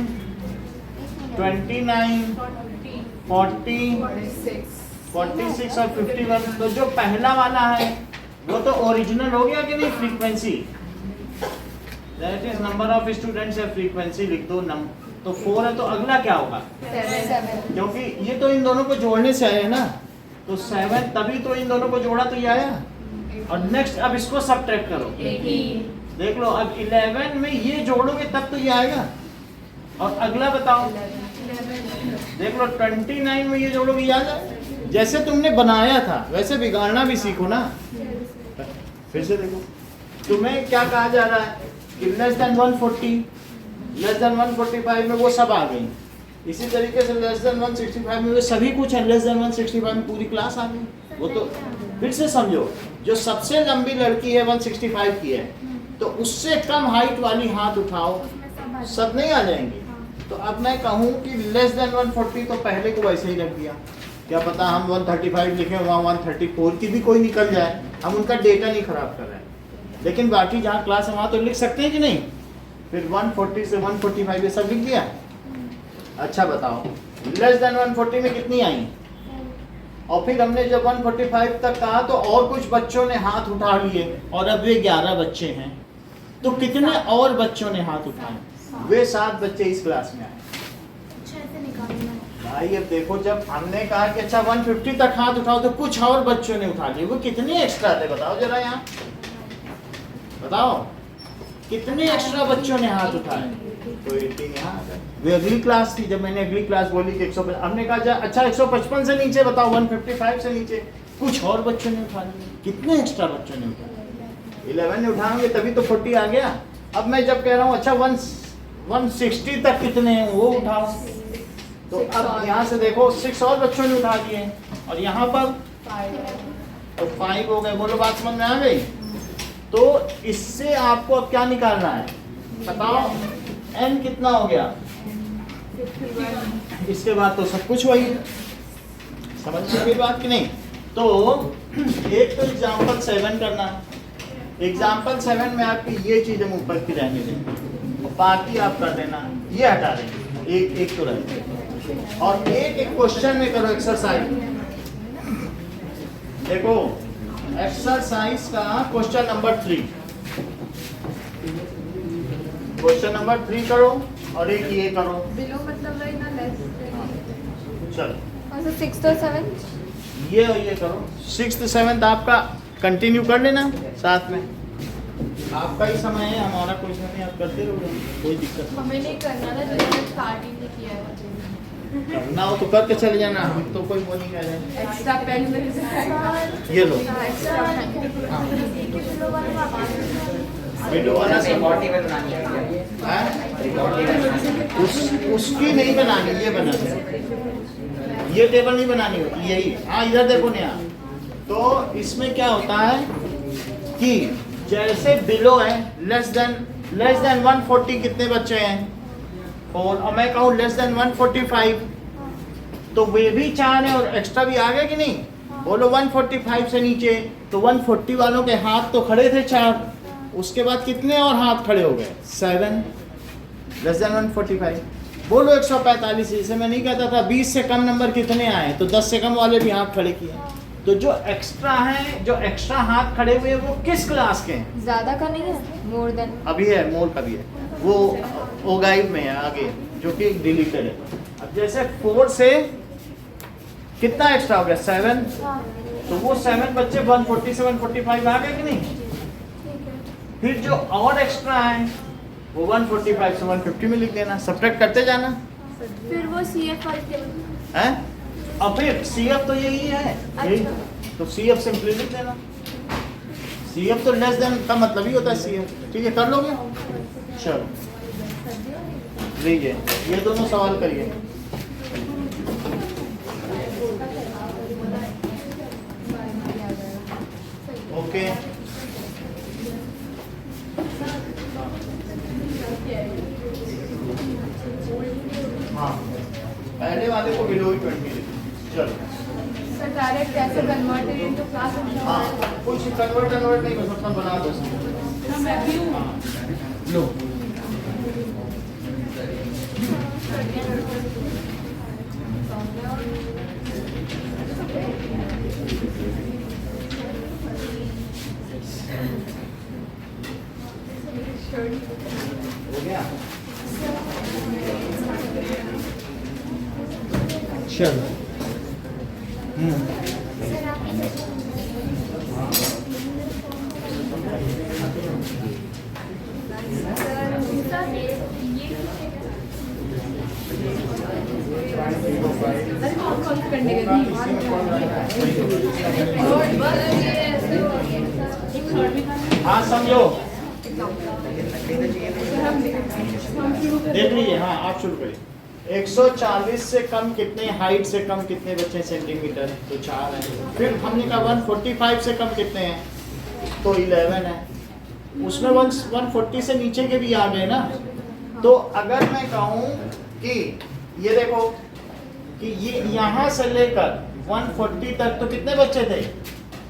29 40 46 और 51। तो जो पहला वाला है वो तो ओरिजिनल हो गया कि नहीं? Frequency that is number of students या फ्रीक्वेंसी लिख दो। तो 4 है तो अगला क्या होगा? 7, क्योंकि ये तो इन दोनों को जोड़ने से आया है ना, तो 7 तभी तो इन दोनों को जोड़ा तो ये आया। और नेक्स्ट अब इसको सब्ट्रैक्ट करो, देख लो, अब 11 में ये जोड़ोगे तब तो ये आएगा। और अगला बताओ, देख लो 29 में ये जोड़ोगे, याद है? जैसे तुमने बनाया था वैसे बिगाड़ना भी सीखो ना। फिर से देखो, तुम्हें क्या कहा जा रहा है कि लेस देन 140, लेस देन 145 में वो सब आ गई, इसी तरीके से लेस देन 165 में सभी कुछ है, लेस देन 165 में पूरी क्लास आ गई। वो तो फिर से समझो, जो सबसे लंबी लड़की है 165 की है, तो उससे कम हाइट वाली हाथ उठाओ, उसमें सब आ सब नहीं आ जाएंगी। तो अब मैं कहूँ कि लेस देन 140 तो पहले को वैसे ही रख दिया, क्या पता हम 135 लिखें वहाँ 134 की भी कोई निकल जाए, हम उनका डेटा नहीं खराब कर रहे हैं। लेकिन बाकी जहाँ क्लास है वहाँ तो लिख सकते हैं कि नहीं। फिर 140 से 145 ये सब लिख दिया। अच्छा बताओ, लेस देन 140 में कितनी आई? और फिर हमने जब 145 तक कहा तो और कुछ बच्चों ने हाथ उठा लिए, और अब वे 11 बच्चे हैं, तो कितने और बच्चों ने हाथ उठाए? वे 7 बच्चे इस क्लास में आए। अच्छा ऐसे निकालना है। भाई अब देखो, जब हमने कहा कि अच्छा 150 तक हाथ उठाओ तो कुछ और बच्चों ने उठा लिए, वो कितने एक्स्ट्रा थे बताओ जरा, यहाँ बताओ कितने एक्स्ट्रा बच्चों ने हाथ उठाए? तो 18 यहाँ आ गए। वे अगली क्लास थी, जब मैंने अगली क्लास बोली कि 150, हमने कहा अच्छा 155 से नीचे बताओ, 155 से नीचे, कुछ और बच्चों ने उठा लिए। कितने एक्स्ट्रा बच्चों ने उठाए? 11 ने उठाएंगे तभी तो 40 आ गया। अब मैं जब कह रहा हूँ अच्छा 160 तक कितने हैं वो उठाओ, तो अब यहाँ से देखो 6 और बच्चों ने उठा लिए, और यहाँ पर तो 5 हो गए। बोलो बात समझ में आ गई? तो इससे आपको अब क्या निकालना है बताओ, n कितना हो गया? इसके बाद तो सब कुछ वही है, समझ में गई बात कि नहीं? तो एक तो एग्जाम्पल 7 करना है। एग्जाम्पल 7 में आपकी ये चीजें ऊपर की रहने देंगे, बाकी आप कर देना, ये हटा देंगे, एक तो रहे। और एक क्वेश्चन में करो एक्सरसाइज। देखो एक्सरसाइज का क्वेश्चन नंबर 3, क्वेश्चन नंबर 3 करो, और एक ये करो। बिलो मतलब वही ना, लेस। चलो और 6th और 7th ये और ये करो। 6th 7th आपका कंटिन्यू कर लेना साथ में, आपका ही समय है, हमारा कोई समय नहीं, आप करते रहोगे, कोई दिक्कत नहीं। हमें नहीं करना था, जो स्टार्ट ही नहीं किया है। करना हो तो करके चले जाना, हम तो कोई वो नहीं कह रहे। एक्स्ट्रा पेन मिल जाएगा। ये लो, एक्स्ट्रा वीडियो वाला से उसकी नहीं बनानी, ये बनानी, ये टेबल नहीं बनानी होती, यही। हाँ इधर देखो नया। तो इसमें क्या होता है कि जैसे बिलो है, लेस देन 140 कितने बच्चे हैं? और मैं कहूँ लेस देन 145, तो वे भी 4 है और एक्स्ट्रा भी आ गए कि नहीं? बोलो 145 से नीचे, तो 140 वालों के हाथ तो खड़े थे 4, उसके बाद कितने और हाथ खड़े हो गए? 7, लेस देन 145। बोलो 145, इसे मैं नहीं कहता था 20 से कम नंबर कितने आए, तो 10 से कम वाले भी हाथ खड़े किए। तो जो एक्स्ट्रा है, जो एक्स्ट्रा हाथ खड़े हुए हैं वो किस क्लास के हैं? ज्यादा का नहीं है, मोर देन। अभी है, मोर का भी है, वो ओगाइव में है आगे, जो कि डिलीटेड है। अब जैसे 4 से कितना एक्स्ट्रा हो गया? 7, तो वो 7 बच्चे 140 से 145 आ गए कि नहीं? फिर जो और एक्स्ट्रा है वो 145 से 150 में लिख देना, सब्ट्रैक्ट करते जाना। फिर वो CF वाले टेबल हैं? और फिर CF तो यही है, यही, तो CF सिंपली लिख देना। CF तो लेस देन का मतलब ही होता है CF। ठीक है, कर लोगे? चलो लीजिए, ये दोनों सवाल करिए। ओके, हाँ पहले वाले को बिलो 20 चलो। सर डायरेक्ट कैसे कन्वर्टेड इनटू क्लास? हाँ कुछ कन्वर्ट नहीं बस अपना बना दो। हाँ लो, हो गया? चलो सर आप अरे कौन कौन करने गए? हाँ समझो, देख लीजिए। हाँ आप शुरू करिए। 140 से कम कितने, हाइट से कम कितने बचे सेंटीमीटर, तो 4 है। फिर हमने कहा 145 से कम कितने हैं, तो 11 है। उसमें 140 से नीचे के भी आ गए ना। तो अगर मैं कहूँ कि ये देखो कि ये यहाँ से लेकर 140 तक तो कितने बच्चे थे,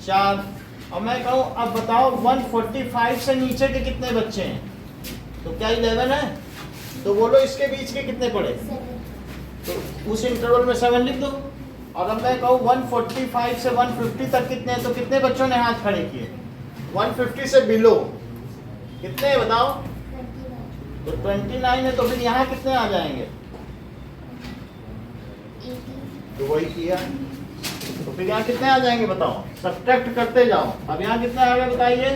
4। और मैं कहूँ अब बताओ 145 से नीचे के कितने बच्चे हैं, तो क्या 11 है। तो बोलो इसके बीच के कितने पड़े, तो उस इंटरवल में 7 लिख दो। और अब मैं कहूँ 145 से 150 तक कितने हैं, तो कितने बच्चों ने हाथ खड़े किए, 150 से बिलो कितने हैं बताओ, तो 29 है। तो फिर यहाँ कितने आ जाएंगे, तो वही किया। तो फिर यहाँ कितने आ जाएंगे बताओ, सब्ट्रैक्ट करते जाओ। अब यहाँ कितने आ गए बताइए,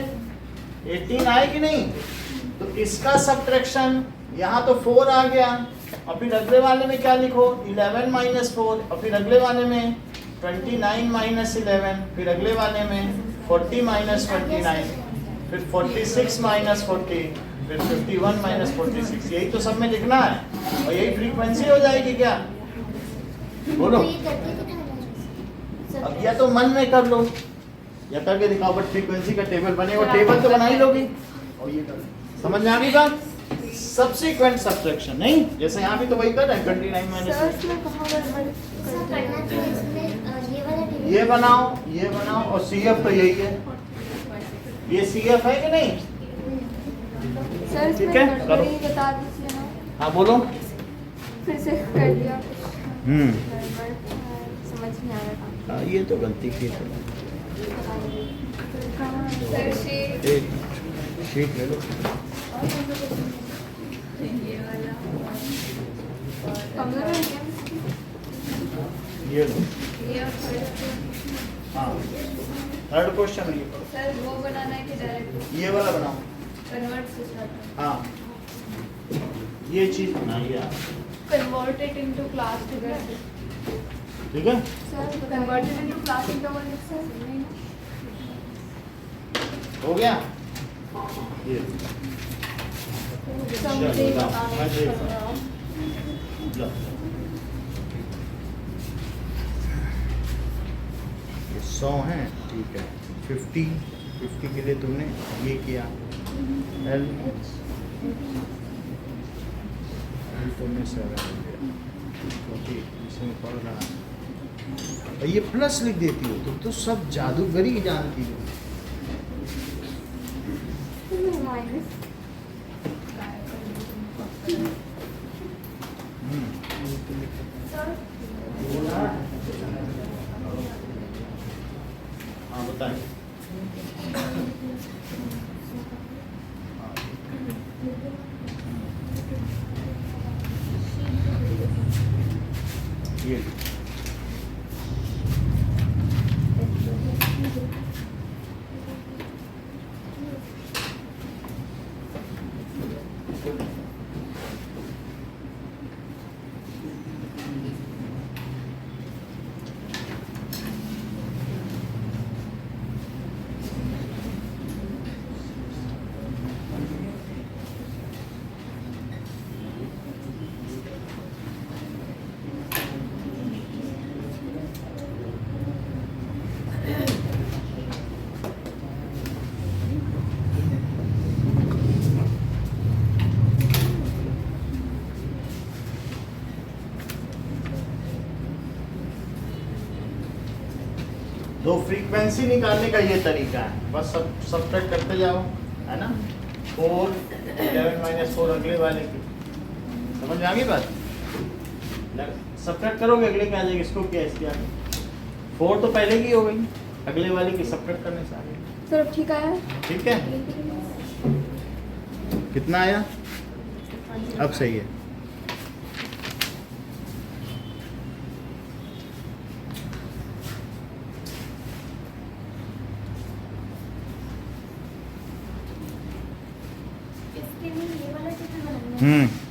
18 आए कि नहीं। तो इसका सब्ट्रैक्शन यहाँ तो 4 आ गया, और फिर अगले वाले में क्या लिखो, 11 माइनस 4, और फिर अगले वाले में 29 माइनस 11, फिर अगले वाले में 40 माइनस 29, फिर 46 माइनस 40, फिर 51 माइनस 46। यही तो सब में लिखना है, और यही फ्रीक्वेंसी हो जाएगी क्या, बोलो। अब या तो मन में कर लो या करके दिखाओ, बट फ्रीक्वेंसी का टेबल बनेगा, टेबल तो बना ही लोगी। और ये कर, समझ में आ गई बात, सब्सिक्वेंट सब्ट्रैक्शन नहीं, जैसे यहाँ भी तो वही कर रहे हैं 29 माइनस। ये बनाओ और CF तो यही है, ये CF है कि नहीं, सर ठीक इसमें है, गड़बड़ी बता दीजिए ना, हाँ बोलो। फिर से कर दिया हम्म, गड़बड़, समझ नहीं आ रहा था। ये तो गलती की है। सर शीट एक शीट ले लो, कमजोर है क्या? ये लो। हाँ, थर्ड क्वेश्चन ये करो। सर वो बनाना है कि डायरेक्ट ये वाला बनाओ। कन्वर्ट से स्टार्ट, हाँ, ये चीज बनाइए आप, convert it into class figure. ठीक है। Sir convert it into class interval sir, हो गया ये, सब मुझे चलो, बताना मैं है। देखता हूँ। लो। ये 100 हैं, ठीक है। 50 के लिए तुमने ये किया, L तुमने 7 दिया, क्योंकि इसमें पढ़ रहा है। और ये प्लस लिख देती हो तुम तो सब जादूगरी जानती हो। माइनस सर हाँ बताएं। ये तो फ्रीक्वेंसी निकालने का ये तरीका है, बस सब सब्ट्रैक्ट करते जाओ, है ना। 4 11 माइनस 4 अगले वाले की, समझ में आ गई बात। सब्ट्रैक्ट करोगे अगले क्या आ जाएगी, इसको क्या इसके आगे 4 तो पहले की हो गई, अगले वाले की सब्ट्रैक्ट करने से आ गई। सर ठीक है, ठीक है, कितना आया, अब सही है। इसके लिए ये वाला चित्र बनाना है।